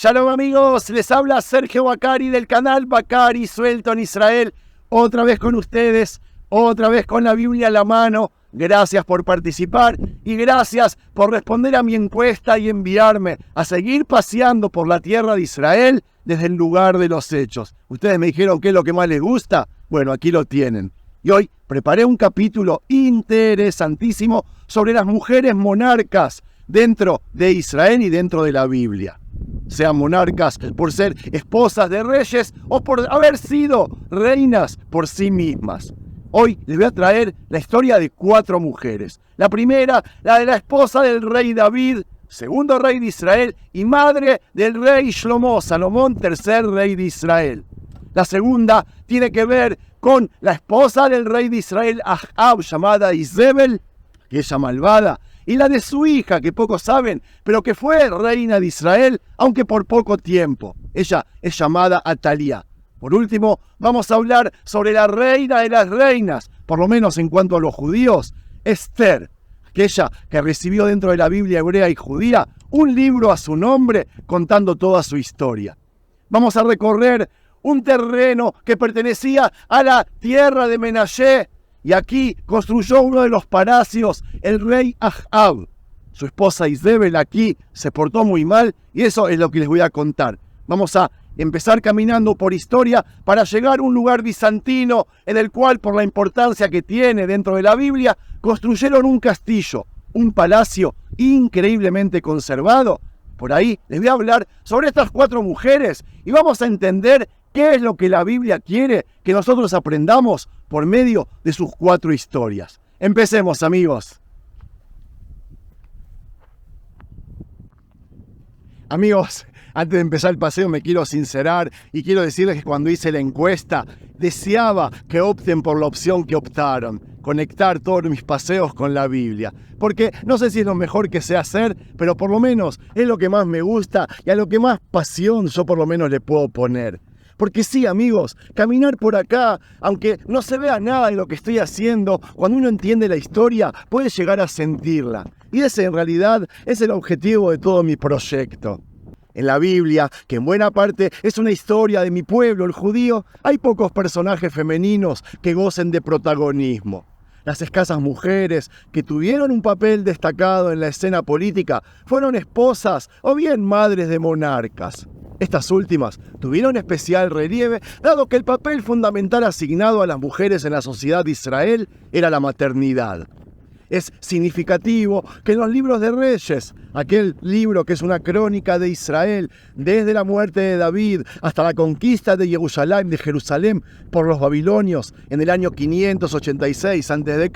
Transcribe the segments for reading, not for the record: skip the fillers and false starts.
Shalom amigos, les habla Sergio Bacari del canal Bacari Suelto en Israel. Otra vez con ustedes, otra vez con la Biblia a la mano. Gracias por participar y gracias por responder a mi encuesta y enviarme a seguir paseando por la tierra de Israel desde el lugar de los hechos. Ustedes me dijeron qué es lo que más les gusta. Bueno, aquí lo tienen. Y hoy preparé un capítulo interesantísimo sobre las mujeres monarcas dentro de Israel y dentro de la Biblia. Sean monarcas por ser esposas de reyes o por haber sido reinas por sí mismas. Hoy les voy a traer la historia de 4 mujeres. La primera, la de la esposa del rey David, segundo rey de Israel, y madre del rey Shlomo, Salomón, tercer rey de Israel. La segunda tiene que ver con la esposa del rey de Israel, Ahab, llamada Izebel, aquella malvada, y la de su hija, que pocos saben, pero que fue reina de Israel, aunque por poco tiempo. Ella es llamada Atalía. Por último, vamos a hablar sobre la reina de las reinas, por lo menos en cuanto a los judíos, Esther, aquella que recibió dentro de la Biblia hebrea y judía un libro a su nombre contando toda su historia. Vamos a recorrer un terreno que pertenecía a la tierra de Menashe, y aquí construyó uno de los palacios el rey Ahab. Su esposa Izebel aquí se portó muy mal y eso es lo que les voy a contar. Vamos a empezar caminando por historia para llegar a un lugar bizantino en el cual, por la importancia que tiene dentro de la Biblia, construyeron un castillo, un palacio increíblemente conservado. Por ahí les voy a hablar sobre estas 4 mujeres y vamos a entender qué es lo que la Biblia quiere que nosotros aprendamos por medio de sus 4 historias. Empecemos, amigos. Amigos, antes de empezar el paseo me quiero sincerar y quiero decirles que cuando hice la encuesta deseaba que opten por la opción que optaron, conectar todos mis paseos con la Biblia. Porque no sé si es lo mejor que sé hacer, pero por lo menos es lo que más me gusta y a lo que más pasión yo por lo menos le puedo poner. Porque sí, amigos, caminar por acá, aunque no se vea nada de lo que estoy haciendo, cuando uno entiende la historia, puede llegar a sentirla. Y ese en realidad es el objetivo de todo mi proyecto. En la Biblia, que en buena parte es una historia de mi pueblo, el judío, hay pocos personajes femeninos que gocen de protagonismo. Las escasas mujeres que tuvieron un papel destacado en la escena política fueron esposas o bien madres de monarcas. Estas últimas tuvieron especial relieve, dado que el papel fundamental asignado a las mujeres en la sociedad de Israel era la maternidad. Es significativo que en los libros de Reyes, aquel libro que es una crónica de Israel, desde la muerte de David hasta la conquista de Jerusalén por los babilonios en el año 586 a.C.,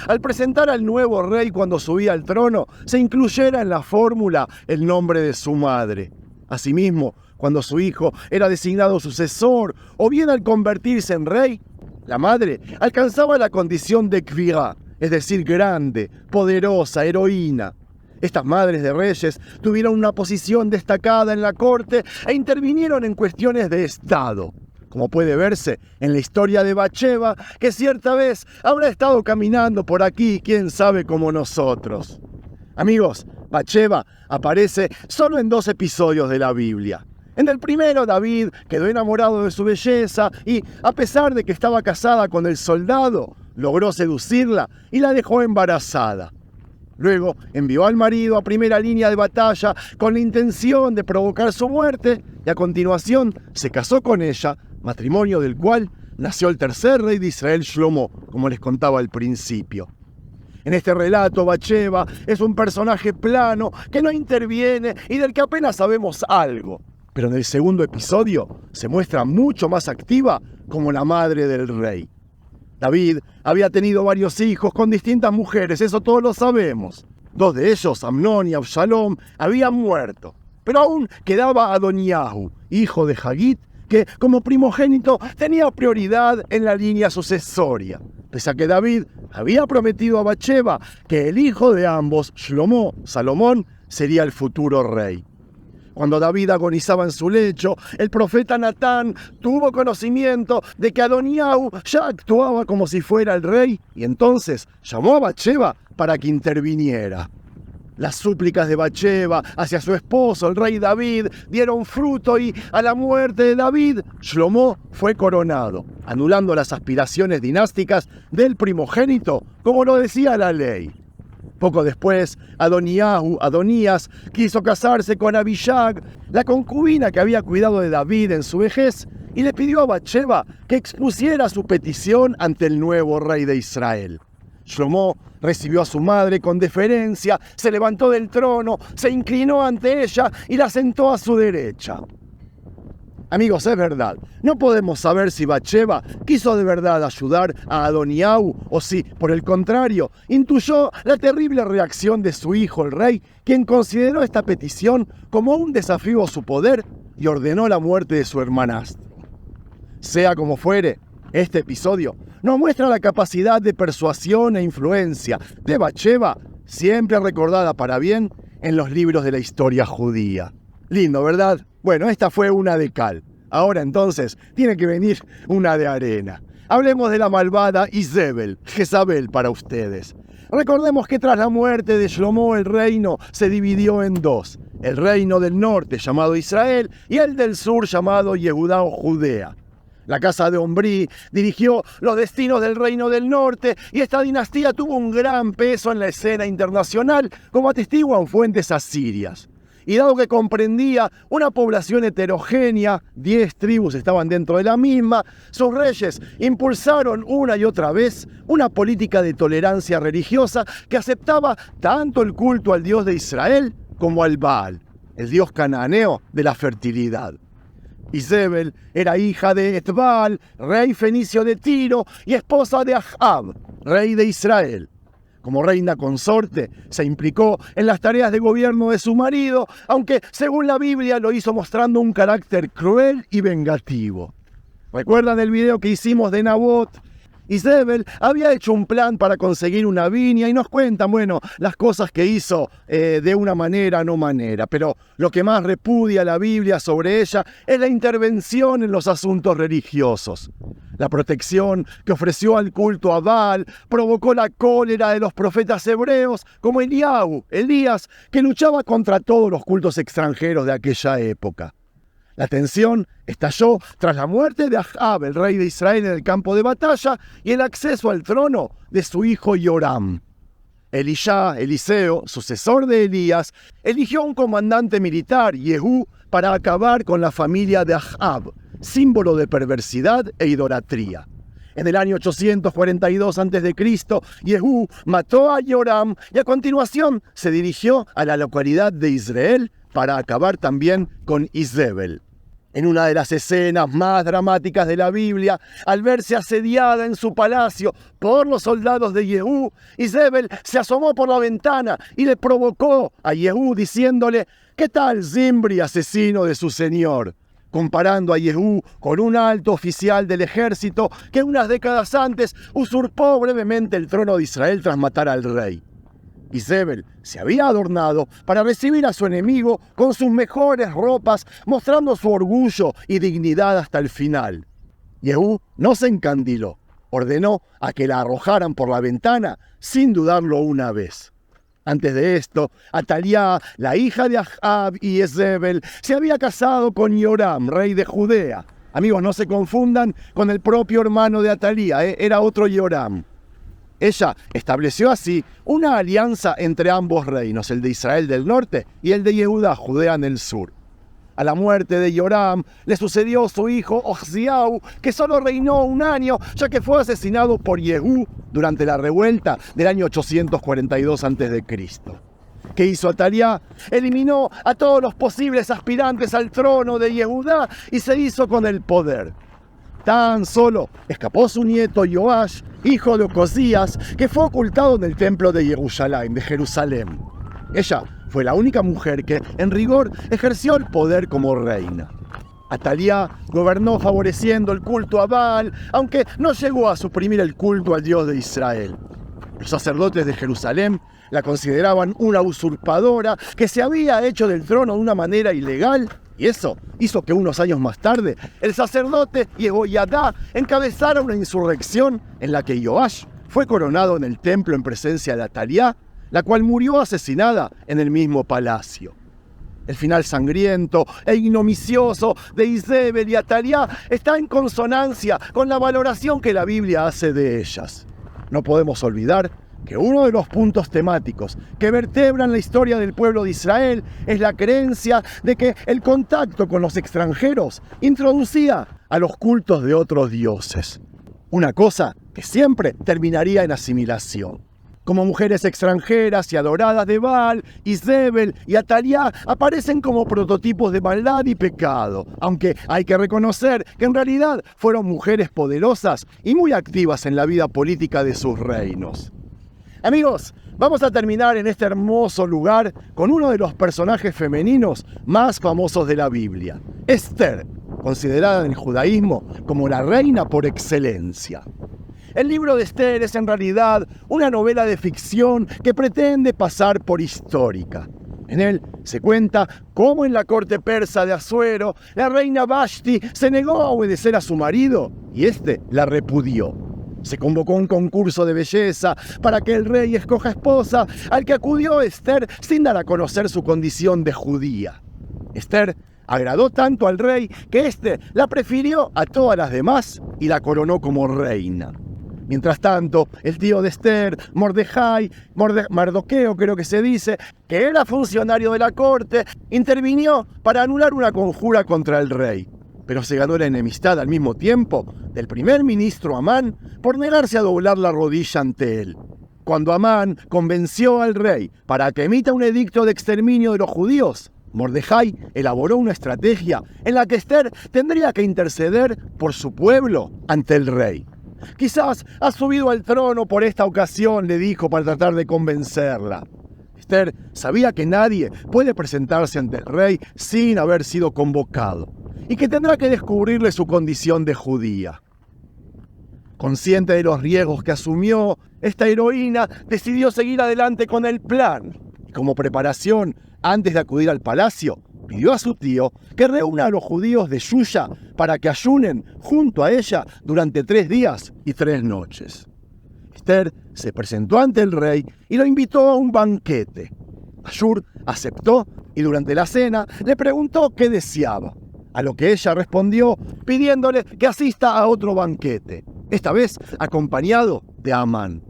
al presentar al nuevo rey cuando subía al trono, se incluyera en la fórmula el nombre de su madre. Asimismo, cuando su hijo era designado sucesor o bien al convertirse en rey, la madre alcanzaba la condición de Kvira, es decir, grande, poderosa, heroína. Estas madres de reyes tuvieron una posición destacada en la corte e intervinieron en cuestiones de Estado. Como puede verse en la historia de Bathsheba, que cierta vez habrá estado caminando por aquí, quién sabe como nosotros. Amigos, Bathsheba aparece solo en 2 episodios de la Biblia. En el primero, David quedó enamorado de su belleza y, a pesar de que estaba casada con el soldado, logró seducirla y la dejó embarazada. Luego envió al marido a primera línea de batalla con la intención de provocar su muerte y a continuación se casó con ella, matrimonio del cual nació el tercer rey de Israel, Shlomo, como les contaba al principio. En este relato, Bathsheba es un personaje plano que no interviene y del que apenas sabemos algo. Pero en el segundo episodio se muestra mucho más activa como la madre del rey. David había tenido varios hijos con distintas mujeres, eso todos lo sabemos. 2 de ellos, Amnón y Absalom, habían muerto. Pero aún quedaba Adoniahu, hijo de Hagit, que como primogénito tenía prioridad en la línea sucesoria. Pese a que David había prometido a Bathsheba que el hijo de ambos, Shlomo, Salomón, sería el futuro rey. Cuando David agonizaba en su lecho, el profeta Natán tuvo conocimiento de que Adoniahu ya actuaba como si fuera el rey y entonces llamó a Bathsheba para que interviniera. Las súplicas de Bathsheba hacia su esposo, el rey David, dieron fruto y a la muerte de David, Shlomo fue coronado, anulando las aspiraciones dinásticas del primogénito, como lo decía la ley. Poco después, Adonías quiso casarse con Abishag, la concubina que había cuidado de David en su vejez, y le pidió a Bathsheba que expusiera su petición ante el nuevo rey de Israel. Shlomo recibió a su madre con deferencia, se levantó del trono, se inclinó ante ella y la sentó a su derecha. Amigos, es verdad, no podemos saber si Bathsheba quiso de verdad ayudar a Adonías o si, por el contrario, intuyó la terrible reacción de su hijo el rey, quien consideró esta petición como un desafío a su poder y ordenó la muerte de su hermanastro. Sea como fuere, este episodio nos muestra la capacidad de persuasión e influencia de Bathsheba, siempre recordada para bien en los libros de la historia judía. Lindo, ¿verdad? Bueno, esta fue una de cal. Ahora entonces tiene que venir una de arena. Hablemos de la malvada Isabel, Jezabel para ustedes. Recordemos que tras la muerte de Shlomo el reino se dividió en dos. El reino del norte llamado Israel y el del sur llamado Yehudá o Judea. La casa de Omri dirigió los destinos del reino del norte y esta dinastía tuvo un gran peso en la escena internacional, como atestiguan fuentes asirias. Y dado que comprendía una población heterogénea, 10 tribus estaban dentro de la misma, sus reyes impulsaron una y otra vez una política de tolerancia religiosa que aceptaba tanto el culto al Dios de Israel como al Baal, el dios cananeo de la fertilidad. Isabel era hija de Etbal, rey fenicio de Tiro, y esposa de Ahab, rey de Israel. Como reina consorte, se implicó en las tareas de gobierno de su marido, aunque según la Biblia lo hizo mostrando un carácter cruel y vengativo. ¿Recuerdan el video que hicimos de Nabot? Isabel había hecho un plan para conseguir una viña y nos cuentan, las cosas que hizo de una manera, no manera. Pero lo que más repudia la Biblia sobre ella es la intervención en los asuntos religiosos. La protección que ofreció al culto a Baal provocó la cólera de los profetas hebreos como Elías, que luchaba contra todos los cultos extranjeros de aquella época. La tensión estalló tras la muerte de Ahab, el rey de Israel, en el campo de batalla y el acceso al trono de su hijo Joram. Eliseo, sucesor de Elías, eligió un comandante militar, Jehú, para acabar con la familia de Ahab, símbolo de perversidad e idolatría. En el año 842 a.C., Jehú mató a Joram y a continuación se dirigió a la localidad de Israel para acabar también con Isabel. En una de las escenas más dramáticas de la Biblia, al verse asediada en su palacio por los soldados de Jehú, Isabel se asomó por la ventana y le provocó a Jehú diciéndole: «¿Qué tal, Zimri, asesino de su señor?», comparando a Jehú con un alto oficial del ejército que unas décadas antes usurpó brevemente el trono de Israel tras matar al rey. Isabel se había adornado para recibir a su enemigo con sus mejores ropas, mostrando su orgullo y dignidad hasta el final. Jehú no se encandiló, ordenó a que la arrojaran por la ventana sin dudarlo una vez. Antes de esto, Atalía, la hija de Ahab y Isabel, se había casado con Joram, rey de Judea. Amigos, no se confundan con el propio hermano de Atalía, era otro Joram. Ella estableció así una alianza entre ambos reinos, el de Israel del norte y el de Yehudá, Judea en el sur. A la muerte de Joram le sucedió su hijo Oziau, que solo reinó un año, ya que fue asesinado por Jehú durante la revuelta del año 842 a.C. ¿Qué hizo Atalía? Eliminó a todos los posibles aspirantes al trono de Yehudá y se hizo con el poder. Tan solo escapó su nieto Joash, hijo de Ocosías, que fue ocultado en el templo de Jerusalén. Ella fue la única mujer que, en rigor, ejerció el poder como reina. Atalía gobernó favoreciendo el culto a Baal, aunque no llegó a suprimir el culto al Dios de Israel. Los sacerdotes de Jerusalén la consideraban una usurpadora que se había hecho del trono de una manera ilegal, y eso hizo que unos años más tarde el sacerdote Yehoyadá encabezara una insurrección en la que Joash fue coronado en el templo en presencia de Atalía la cual murió asesinada en el mismo palacio. El final sangriento e ignominioso de Isabel y Atalía está en consonancia con la valoración que la Biblia hace de ellas. No podemos olvidar que uno de los puntos temáticos que vertebran la historia del pueblo de Israel es la creencia de que el contacto con los extranjeros introducía a los cultos de otros dioses. Una cosa que siempre terminaría en asimilación. Como mujeres extranjeras y adoradas de Baal, Isabel y Atalía aparecen como prototipos de maldad y pecado, aunque hay que reconocer que en realidad fueron mujeres poderosas y muy activas en la vida política de sus reinos. Amigos, vamos a terminar en este hermoso lugar con uno de los personajes femeninos más famosos de la Biblia, Esther, considerada en el judaísmo como la reina por excelencia. El libro de Esther es en realidad una novela de ficción que pretende pasar por histórica. En él se cuenta cómo en la corte persa de Asuero, la reina Vashti se negó a obedecer a su marido y éste la repudió. Se convocó un concurso de belleza para que el rey escoja esposa, al que acudió Esther sin dar a conocer su condición de judía. Esther agradó tanto al rey que éste la prefirió a todas las demás y la coronó como reina. Mientras tanto, el tío de Esther, Mardoqueo creo que se dice, que era funcionario de la corte, intervinió para anular una conjura contra el rey. Pero se ganó la enemistad al mismo tiempo del primer ministro Amán por negarse a doblar la rodilla ante él. Cuando Amán convenció al rey para que emita un edicto de exterminio de los judíos, Mordejai elaboró una estrategia en la que Esther tendría que interceder por su pueblo ante el rey. Quizás ha subido al trono por esta ocasión, le dijo para tratar de convencerla. Esther sabía que nadie puede presentarse ante el rey sin haber sido convocado y que tendrá que descubrirle su condición de judía. Consciente de los riesgos que asumió, esta heroína decidió seguir adelante con el plan. Y como preparación, antes de acudir al palacio, pidió a su tío que reúna a los judíos de Yuya para que ayunen junto a ella durante 3 días y 3 noches. Esther se presentó ante el rey y lo invitó a un banquete. Ashur aceptó y durante la cena le preguntó qué deseaba, a lo que ella respondió pidiéndole que asista a otro banquete, esta vez acompañado de Amán.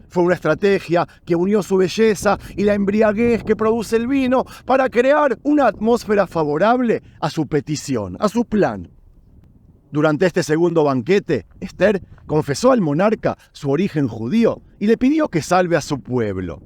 Fue una estrategia que unió su belleza y la embriaguez que produce el vino para crear una atmósfera favorable a su petición, a su plan. Durante este segundo banquete, Esther confesó al monarca su origen judío y le pidió que salve a su pueblo.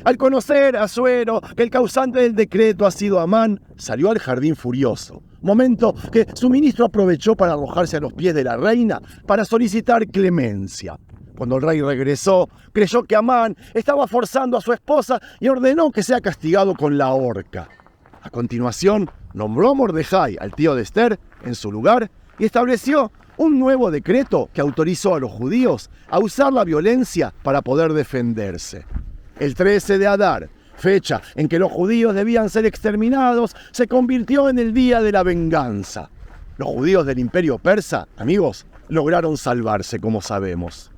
Al conocer a Asuero que el causante del decreto ha sido Amán, salió al jardín furioso, momento que su ministro aprovechó para arrojarse a los pies de la reina para solicitar clemencia. Cuando el rey regresó, creyó que Amán estaba forzando a su esposa y ordenó que sea castigado con la horca. A continuación, nombró a Mordejai, al tío de Esther, en su lugar y estableció un nuevo decreto que autorizó a los judíos a usar la violencia para poder defenderse. El 13 de Adar, fecha en que los judíos debían ser exterminados, se convirtió en el día de la venganza. Los judíos del imperio persa, amigos, lograron salvarse, como sabemos.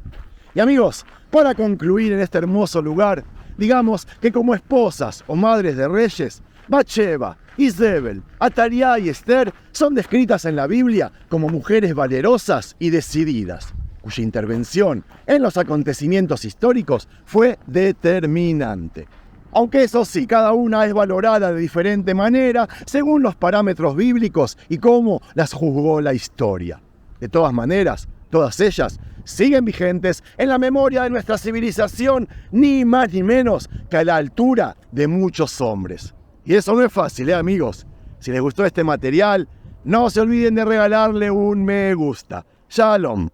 Y amigos, para concluir en este hermoso lugar, digamos que como esposas o madres de reyes, Bathsheba, Isabel, Atalía y Esther son descritas en la Biblia como mujeres valerosas y decididas, cuya intervención en los acontecimientos históricos fue determinante. Aunque eso sí, cada una es valorada de diferente manera según los parámetros bíblicos y cómo las juzgó la historia. De todas maneras, todas ellas siguen vigentes en la memoria de nuestra civilización, ni más ni menos que a la altura de muchos hombres. Y eso no es fácil, amigos. Si les gustó este material, no se olviden de regalarle un me gusta. Shalom.